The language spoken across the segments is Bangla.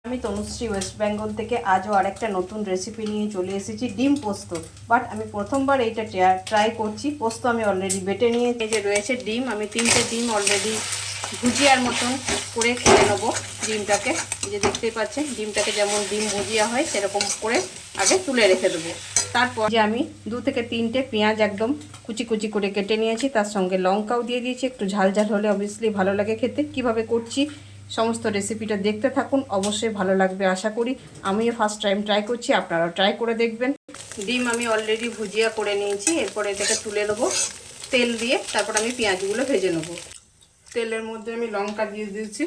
আমি তনুশ্রী ওয়েস্ট বেঙ্গল থেকে আজও আরেকটা নতুন রেসিপি নিয়ে চলে এসেছি ডিম পোস্ত। বাট আমি প্রথমবার এইটা ট্রাই করছি। পোস্ত আমি অলরেডি বেটে নিয়ে এই যে রয়েছে ডিম, আমি 3টে ডিম অলরেডি ভুজিয়ার মতন করে নেবো ডিমটাকে। এই যে দেখতেই পাচ্ছেন ডিমটাকে যেমন ডিম ভুজিয়া হয় সেরকম করে আগে তুলে রেখে দেবো। তারপর যে আমি 2 থেকে 3টে পেঁয়াজ একদম কুচি কুচি করে কেটে নিয়েছি, তার সঙ্গে লঙ্কাও দিয়ে দিয়েছি। একটু ঝাল ঝাল হলে অবভিয়াসলি ভালো লাগে খেতে। কিভাবে করছি সমস্ত রেসিপিটা দেখতে থাকুন, অবশ্যই ভালো লাগবে আশা করি। আমিও ফার্স্ট টাইম ট্রাই করছি, আপনারাও ট্রাই করে দেখবেন। ডিম আমি অলরেডি ভুজিয়া করে নিয়েছি, এরপর এটাকে তুলে নেবো তেল দিয়ে। তারপর আমি পেঁয়াজগুলো ভেজে নেবো। তেলের মধ্যে আমি লঙ্কা দিয়ে দিয়েছি,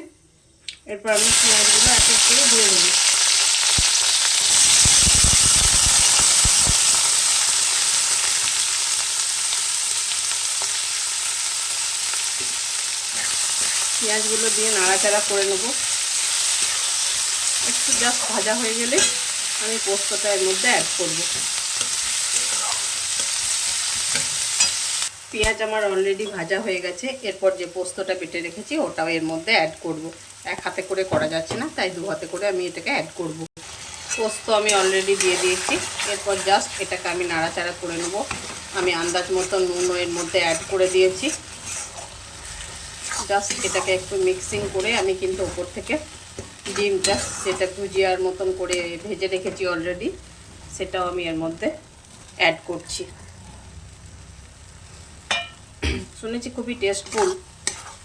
এরপর আমি পেঁয়াজগুলো এক এক করে দিয়ে দেবো। পেঁয়াজগুলো দিয়ে নাড়াচাড়া করে নেবো। একটু জাস্ট ভাজা হয়ে গেলে আমি পোস্তটা এর মধ্যে অ্যাড করব। পেঁয়াজ আমার অলরেডি ভাজা হয়ে গেছে, এরপর যে পোস্তটা বেটে রেখেছি ওটাও এর মধ্যে অ্যাড করব। এক হাতে করে করা যাচ্ছে না, তাই 2 হাতে করে আমি এটাকে অ্যাড করব। পোস্ত আমি অলরেডি দিয়ে দিয়েছি, এরপর জাস্ট এটাকে আমি নাড়াচাড়া করে নেব। আমি আন্দাজ মতো নুন এর মধ্যে অ্যাড করে দিয়েছি। জাস্ট এটাকে একটু মিক্সিং করে আমি কিন্তু উপর থেকে ডিমটা যেটা ভুজিয়ার মতন করে ভেজে রেখেছি অলরেডি, সেটাও আমি এর মধ্যে অ্যাড করছি। শুনেছি খুবই টেস্টফুল,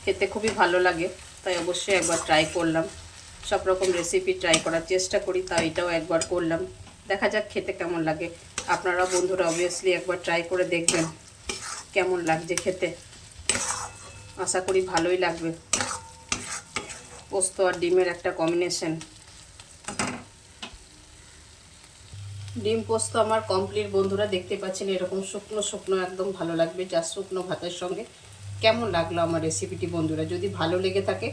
খেতে খুবই ভালো লাগে, তাই অবশ্যই একবার ট্রাই করলাম। সব রকম রেসিপি ট্রাই করার চেষ্টা করি, তাই এটাও একবার করলাম। দেখা যাক খেতে কেমন লাগে। আপনারা বন্ধুরা অবভিয়াসলি একবার ট্রাই করে দেখবেন কেমন লাগছে খেতে। আশা করি ভালোই লাগবে। পোস্ত আর ডিমের একটা কম্বিনেশন। ডিম পোস্ত আমার কমপ্লিট বন্ধুরা, দেখতে পাচ্ছেন এরকম শুকনো শুকনো একদম ভালো লাগবে যা শুকনো ভাতের সঙ্গে। কেমন লাগলো আমার রেসিপিটি বন্ধুরা? যদি ভালো লেগে থাকে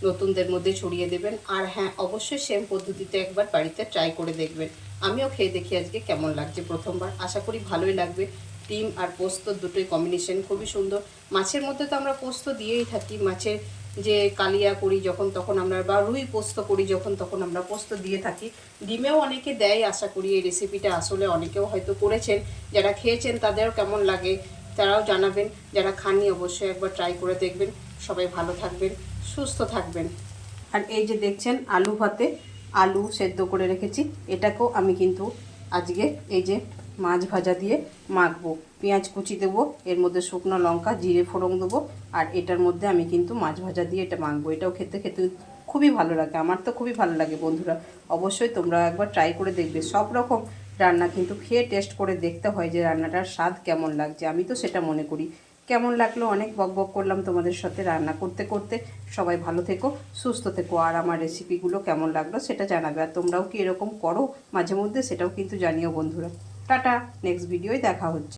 নতুনদের মধ্যে ছড়িয়ে দেবেন। আর হ্যাঁ, অবশ্যই সেম পদ্ধতিতে একবার বাড়িতে ট্রাই করে দেখবেন। আমিও খেয়ে দেখি আজকে কেমন লাগছে প্রথমবার। আশা করি ভালোই লাগবে। ডিম আর পোস্ত দুটোই কম্বিনেশন খুবই সুন্দর। মাছের মধ্যে তো আমরা পোস্ত দিয়েই থাকি, মাছের যে কালিয়া করি যখন তখন আমরা, বা রুই পোস্ত করি যখন তখন আমরা পোস্ত দিয়ে থাকি। ডিমেও অনেকে দেয়। আশা করি এই রেসিপিটা আসলে অনেকেও হয়তো করেছেন, যারা খেয়েছেন তাদেরও কেমন লাগে তারাও জানাবেন। যারা খাননি অবশ্যই একবার ট্রাই করে দেখবেন। সবাই ভালো থাকবেন, সুস্থ থাকবেন। আর এই যে দেখছেন আলু ভাতে আলু সেদ্ধ করে রেখেছি, এটাকেও আমি কিন্তু আজকে এই যে মাছ ভাজা দিয়ে মাখবো। পেঁয়াজ কুচি দেবো, এর মধ্যে শুকনো লঙ্কা জিরে ফোড়ন দেবো, আর এটার মধ্যে আমি কিন্তু মাছ ভাজা দিয়ে এটা মাখবো। এটাও খেতে খেতে খুবই ভালো লাগে, আমার তো খুবই ভালো লাগে বন্ধুরা। অবশ্যই তোমরা একবার ট্রাই করে দেখবে। সব রকম রান্না কিন্তু খেয়ে টেস্ট করে দেখতে হয় যে রান্নাটার স্বাদ কেমন লাগছে। আমি তো সেটা মনে করি। কেমন লাগলো? অনেক বকবক করলাম তোমাদের সাথে রান্না করতে করতে। সবাই ভালো থেকো, সুস্থ থেকো। আর আমার রেসিপিগুলো কেমন লাগলো সেটা জানাবে। আর তোমরাও কি এরকম করো মাঝে মধ্যে, সেটাও কিন্তু জানিও বন্ধুরা। টাটা, নেক্সট ভিডিওয় দেখা হচ্ছে।